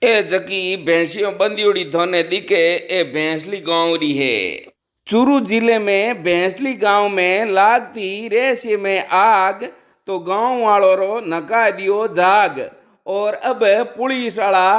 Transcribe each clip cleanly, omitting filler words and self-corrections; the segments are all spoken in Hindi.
ए जकी भैंसियों बंदियोड़ी धोने दिखे ए भैंसली गांव री है। चूरू जिले में भैंसली गांव में लागती रेसी में आग तो गांव वालों रो नका दियो जाग। और अब पुलिस वाला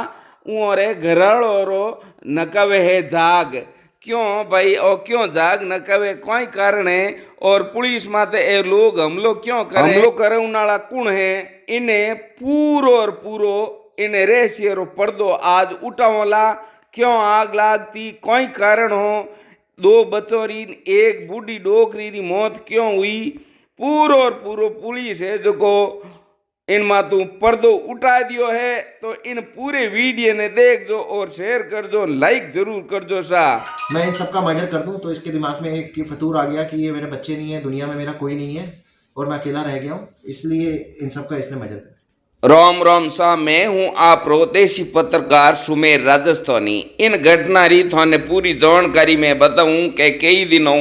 उरे घराड़ो रो नकावे है जाग। क्यों भाई और क्यों जाग नकावे कोई कारण है। और पुलिस माते ए लोग हमलो क्यों करे, हमलो करे उनाला कुण है। इन्हें पूरो और पूरो इन्हें रेसियरो पर्दो आज उठावला। क्यों आग लागती कोई कारण हो। दो बच्चों री एक बूढ़ी डोकरी री मौत क्यों हुई। पूरो और पूरो पुलिस है जो को इन मातू पर्दो उठा दियो है। तो इन पूरे वीडियो ने देख जो और शेयर कर जो, लाइक जरूर कर जो सा। मैं इन सबका मर्डर कर दूं तो इसके दिमाग में एक फतूर आ गया कि ये मेरे बच्चे नहीं है, दुनिया में मेरा कोई नहीं है और मैं अकेला रह गया हूँ, इसलिए इन सबका इसने मर्डर कर। राम राम सा, मैं हूँ आप देसी पत्रकार सुमेर राजस्थानी। इन घटना री थाने पूरी जानकारी में बताऊं कि कई दिनों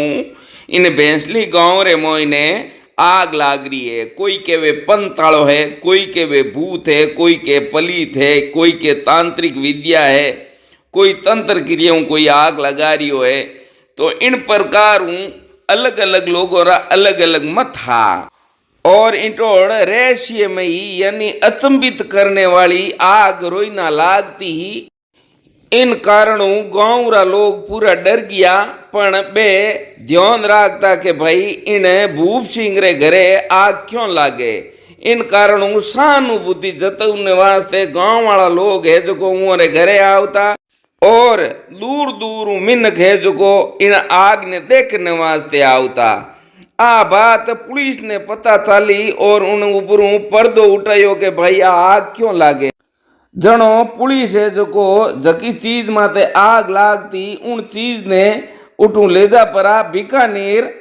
इन भैंसली गांव रे मोइने आग लाग रही है। कोई के वे पंताड़ो है, कोई के वे भूत है, कोई के पलीत है, कोई के तांत्रिक विद्या है, कोई तंत्र क्रियाओं कोई आग लगा रही है। तो इन प्रकार अलग अलग लोगों रा अलग अलग मत हा। और इंटोड़ रहस्य में ही यानी अचंभित करने वाली आग रोइना लागती ही। इन कारणों गांव रा लोग पूरा डर गया। पण बे ध्यान राखता के भाई इन भूप सिंह रे घरे आग क्यों लागे। इन कारणों सहानुभूति जताने वास्ते गांव वाला लोग है जो को उरे घरे आवता। और दूर दूर मिनक है जो को इन आग ने देखने वास्ते आवता। आ बात पुलिस ने पता चाली और उन ऊपरों पर्दो उठायो के भाई आग क्यों लागे। जनो पुलिस है जो को जकी चीज माते आग लागती उन चीज ने उठू ले जा परा बीकानेर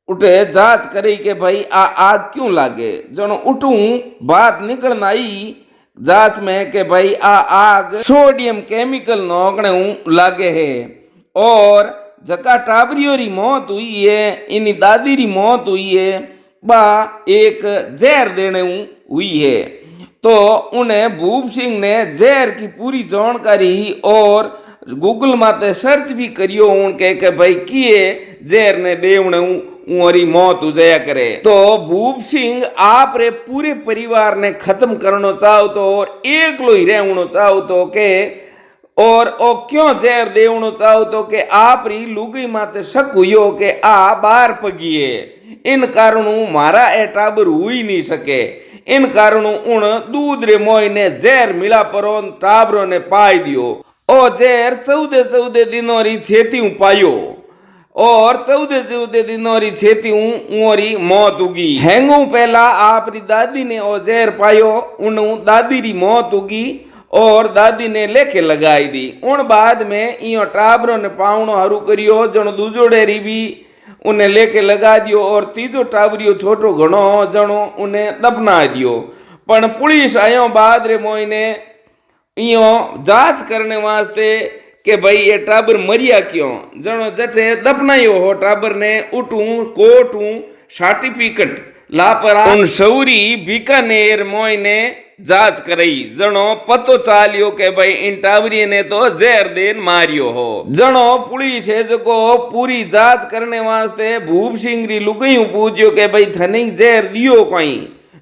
उठे जांच करी के भाई आग क्यों लागे। जनो उठू बात निकलना आई जांच में के भाई आग सोडियम केमिकल नोकने लागे है। और जका टाबरियों री मौत हुई है, इनी दादी री मौत हुई है, बा एक जहर देने हुई है। तो उन्हें भूप सिंह ने जहर की पूरी जानकारी और गूगल माते सर्च भी करियो उनके के भाई किए जहर ने देवने उरी मौत हो जाया करे। तो भूप सिंह आप रे पूरे परिवार ने खत्म करना चाहो तो और एक लो ही रहना चाहो तो के और ओ क्यों जहर देवनो चाहो तो के आप री लुगई माते शक हुई के आ बार पगिए। इन कारणों मारा ए टाबर हुई नहीं सके। इन कारणों उन दूध रे मोई ने जहर मिला परो टाबरों ने पाई दियो। ओ जहर 14 दिनों री छेती पायो और 14 दिनों री छेती उरी मौत उगी। हैंगू पहला आप री दादी ने ओ जहर पायो उन दादी री मौत उगी और दादी ने लेके लगाई दी। उन बाद में इो टाबरों ने पावनो हरू करियो जनो दूजो डेरी भी उन्हें लेके लगा दियो और तीजो टाबरियो छोटो घणो जनो उन्हें दफना दियो। पण पुलिस आयो बाद रे मोइने इो जांच करने वास्ते के भाई ये टाबर मरिया क्यों। जनो जठे दफनायो हो टाबर ने उठू कोटू सर्टिफिकेट लापरा उन सौरी बीकानेर मोइने जांच करई। जनो पतो चालियो के भाई इन टाबरी ने तो जहर देन मारियो हो। जनो पुलिस है जो को पूरी जांच करने वास्ते भूप सिंह री लुगई पूछ्यो के भाई थने जहर दियो कोई।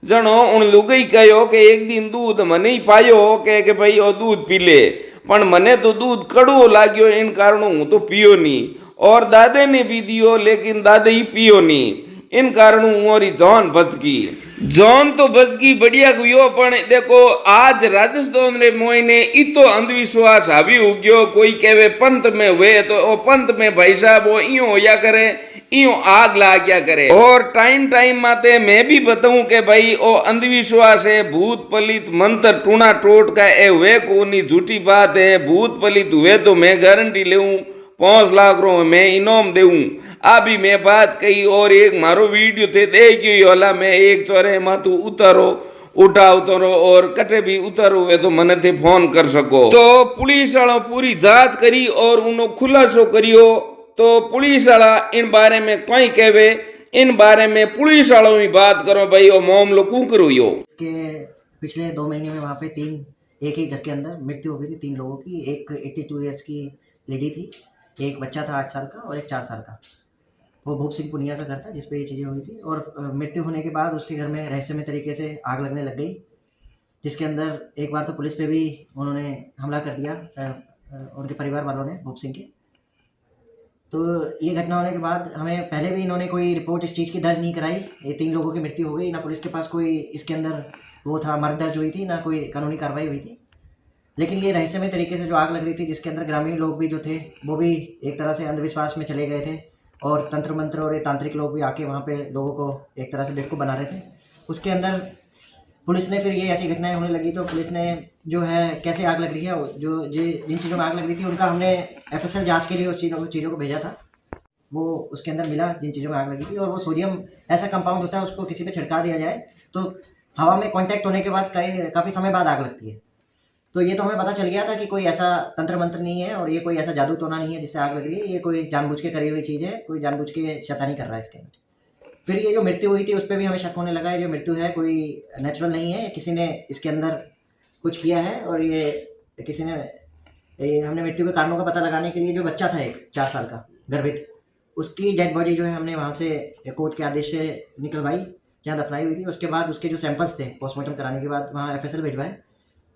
जनो उन लुगई कहो के एक दिन दूध मने ही पायो के भाई ओ दूध पी ले, पण मने तो दूध कड़वो लाग्यो इन कारणों हूँ तो पियो नी। और दादे ने भी दियो लेकिन दादे ही पियो नी। इन कारणों मोरी जान बच गई। जान तो बच गई बढ़िया गुयो। पण देखो आज राजस्थान रे मोइने इतो अंधविश्वास हावी हो गयो। कोई कहवे पंत में हुए तो ओ पंत में भाई साहब वो इयो होया करे, इयो आग लाग्या करे। और टाइम माते मैं भी बताऊं के भाई ओ अंधविश्वास है, भूत पलित मंत्र टूना टोट का ए हुए कोनी झूठी बात है। भूत पलित हुए तो मैं गारंटी लेऊं 5 लाख रो मैं इनाम देऊं। अभी मैं बात कही और एक मारो वीडियो थे देखियो होला मैं एक चौरे मा तू उतारो उतारो और कटे भी उतारो वे तो मने थे फोन कर सको। तो पुलिस वाला पूरी जांच करी और उन्हों खुलासो करियो। तो पुलिस वाला इन बारे में कोई कहवे इन बारे में पुलिस वालों ही बात करो भाई ओ मामलो क्यों करो यो। के पिछले 2 महीने में वहाँ पे 3 एक ही घर के अंदर मृत्यु हो गई थी 3 लोगों की। एक 82 ईयर्स की लेडी थी, एक बच्चा था 8 साल का और एक 4 साल का। वो भूप सिंह पुनिया का घर था जिस पे ये चीज़ें हुई थी। और मृत्यु होने के बाद उसके घर में रहस्यमय तरीके से आग लगने लग गई, जिसके अंदर एक बार तो पुलिस पे भी उन्होंने हमला कर दिया, उनके परिवार वालों ने, भूप सिंह के। तो ये घटना होने के बाद हमें पहले भी इन्होंने कोई रिपोर्ट इस चीज़ की दर्ज नहीं कराई। ये 3 लोगों की मृत्यु हो गई, ना पुलिस के पास कोई इसके अंदर वो था मर्ग दर्ज हुई थी, ना कोई कानूनी कार्रवाई हुई थी। लेकिन ये रहस्यमय तरीके से जो आग लग रही थी, जिसके अंदर ग्रामीण लोग भी जो थे वो भी एक तरह से अंधविश्वास में चले गए थे, और तंत्र मंत्र और ये तांत्रिक लोग भी आके वहाँ पे लोगों को एक तरह से बेवकूफ़ बना रहे थे। उसके अंदर पुलिस ने फिर ये ऐसी घटनाएं होने लगी तो पुलिस ने जो है कैसे आग लग रही है, जो जिन चीज़ों में आग लग रही थी उनका हमने FSL जांच के लिए उस चीज़ों को भेजा था। वो उसके अंदर मिला जिन चीज़ों में आग लगी थी, और वो सोडियम ऐसा कंपाउंड होता है, उसको किसी पे छिड़का दिया जाए तो हवा में कांटेक्ट होने के बाद काफ़ी समय बाद आग लगती है। तो ये तो हमें पता चल गया था कि कोई ऐसा तंत्र मंत्र नहीं है और ये कोई ऐसा जादू टोना नहीं है जिससे आग लग रही है, ये कोई जानबूझ के करी हुई चीज़ है, कोई जानबूझ के शैतानी कर रहा है इसके अंदर। फिर ये जो मृत्यु हुई थी उस पर भी हमें शक होने लगा है, जो मृत्यु है कोई नेचुरल नहीं है, किसी ने इसके अंदर कुछ किया है। और ये किसी ने हमने मृत्यु के कारणों का पता लगाने के लिए जो बच्चा था एक 4 साल का गर्भित, उसकी डेड बॉडी जो है हमने वहाँ से कोर्ट के आदेश से निकलवाई, जहाँ दफनाई हुई थी। उसके बाद उसके जो सैंपल्स थे पोस्टमार्टम कराने के बाद वहाँ FSL भिजवाए।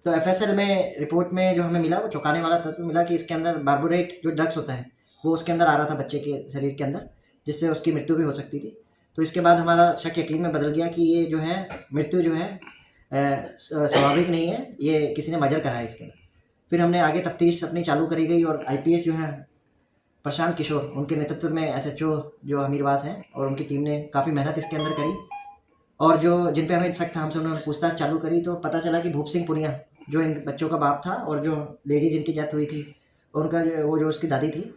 तो FSL में रिपोर्ट में जो हमें मिला वो चौंकाने वाला था। तो मिला कि इसके अंदर बार्बोरेट जो ड्रग्स होता है वो उसके अंदर आ रहा था बच्चे के शरीर के अंदर, जिससे उसकी मृत्यु भी हो सकती थी। तो इसके बाद हमारा शक यकीन में बदल गया कि ये जो है मृत्यु जो है स्वाभाविक नहीं है, ये किसी ने मर्डर करा है इसके अंदर। फिर हमने आगे तफ्तीश अपनी चालू करी गई, और IPS जो है प्रशांत किशोर, उनके नेतृत्व में SHO जो अमीरवास हैं और उनकी टीम ने काफ़ी मेहनत इसके अंदर करी, और जो जिन पे हमें शक था हमसे उन्होंने पूछताछ चालू करी। तो पता चला कि भूप सिंह पुनिया जो इन बच्चों का बाप था, और जो लेडी जिनकी डेथ हुई थी उनका वो जो उसकी दादी थी,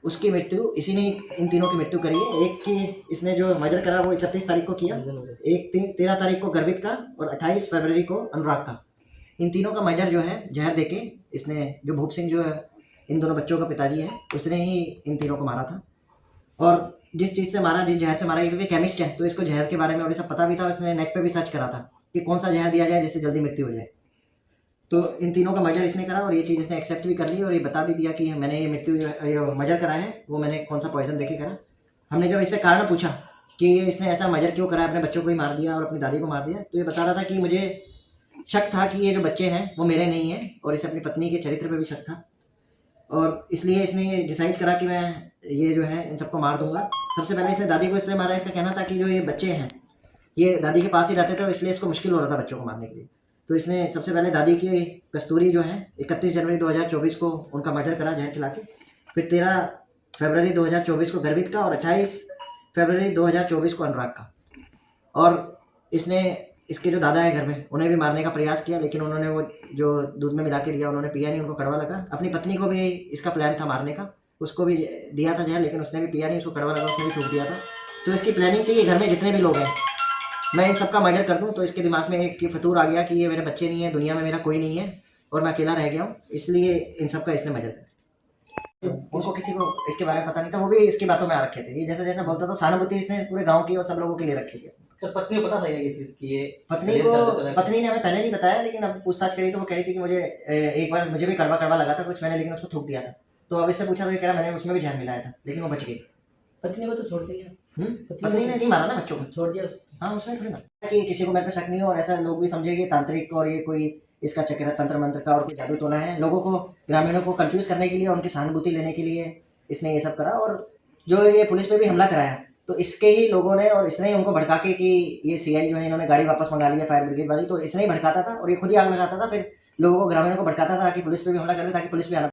उसकी मृत्यु इसी ने इन तीनों की मृत्यु करी है। एक की इसने जो मर्डर करा वो 31 तारीख को किया, एक 13 तारीख को गर्वित का, और 28 फरवरी को अनुराग का। इन तीनों का मर्डर जो है जहर देके इसने, जो भूप सिंह जो है इन दोनों बच्चों का पिताजी है, उसने ही इन तीनों को मारा था। और जिस चीज़ से मारा, जिस जहर से मारा, क्योंकि केमिस्ट है तो इसको जहर के बारे में और ये सब पता भी था। इसने नेट पे भी सर्च करा था कि कौन सा जहर दिया जाए जिससे जल्दी मृत्यु हो जाए। तो इन तीनों का मर्डर इसने करा, और ये चीज़ इसने एक्सेप्ट भी कर ली, और ये बता भी दिया कि मैंने ये मर्डर करा है, वो मैंने कौन सा पॉइजन देके करा। हमने जब इससे कारण पूछा कि इसने ऐसा मर्डर क्यों करा, अपने बच्चों को ही मार दिया और अपनी दादी को मार दिया, तो ये बता रहा था कि मुझे शक था कि ये जो बच्चे हैं वो मेरे नहीं हैं, और इसे अपनी पत्नी के चरित्र पर भी शक था, और इसलिए इसने ये डिसाइड करा कि मैं ये जो है इन सबको मार दूंगा। सबसे पहले इसने दादी को इसलिए मारा, इसका कहना था कि जो ये बच्चे हैं ये दादी के पास ही रहते थे, तो इसलिए इसको मुश्किल हो रहा था बच्चों को मारने के लिए। तो इसने सबसे पहले दादी की कस्तूरी जो है 31 जनवरी 2024 को उनका मर्डर करा जहर खिला के। फिर 13 फरवरी 2024 को गर्वित का, और 28 फरवरी 2024 को अनुराग का। और इसने इसके जो दादा है घर में उन्हें भी मारने का प्रयास किया, लेकिन उन्होंने वो जो दूध में मिला के दिया उन्होंने पिया नहीं, उनको कड़वा लगा। अपनी पत्नी को भी इसका प्लान था मारने का, उसको भी दिया था जहर, लेकिन उसने भी पिया नहीं, उसको कड़वा लगा, उसने भी थूक दिया था। तो इसकी प्लानिंग थी कि घर में जितने भी लोग हैं मैं इन सबका मर्डर कर दूं। तो इसके दिमाग में एक फतूर आ गया कि ये मेरे बच्चे नहीं है, दुनिया में मेरा कोई नहीं है और मैं अकेला रह गया हूँ, इसलिए इन सबका इसने मर्डर कर। उनको किसी को इसके बारे में पता नहीं था, वो भी इसकी बातों में आ रखे थे। ये जैसा जैसा बोलता था सहानुभूति इसने पूरे गाँव की और सब लोगों के लिए रखी थी। सर पत्नी को पता था ये चीज़ की? ये पत्नी ने हमें पहले नहीं बताया, लेकिन अब पूछताछ करी तो वो कह रही थी कि मुझे एक बार मुझे भी कड़वा लगा था कुछ, मैंने लेकिन उसको थूक दिया था। तो अब इससे पूछा तो ये कह रहा मैंने उसमें भी जहर मिलाया था, लेकिन वो बच गई। पत्नी को तो छोड़ दिया। पत्नी ने नहीं मारा ना, बच्चों को छोड़ दिया। हाँ, उसने थोड़ी मारा कि किसी को मेरे पे शक नहीं हो, और ऐसा लोग भी समझेंगे तांत्रिक और ये कोई इसका चक्कर है तंत्र मंत्र का और कोई जादू टोना है। लोगों को, ग्रामीणों को कंफ्यूज करने के लिए, उनकी सहानुभूति लेने के लिए इसने ये सब करा। और जो ये पुलिस पे भी हमला कराया तो इसके ही लोगों ने, और इसने ही उनको भड़का के कि ये CI जो है इन्होंने गाड़ी वापस मंगा लिया फायर ब्रिगेड वाली, तो इसने ही भड़काता था और ये खुद ही आग लगाता था, फिर लोगों को, ग्रामीणों को भड़काता था कि पुलिस पे भी हमला कर दे ताकि पुलिस भी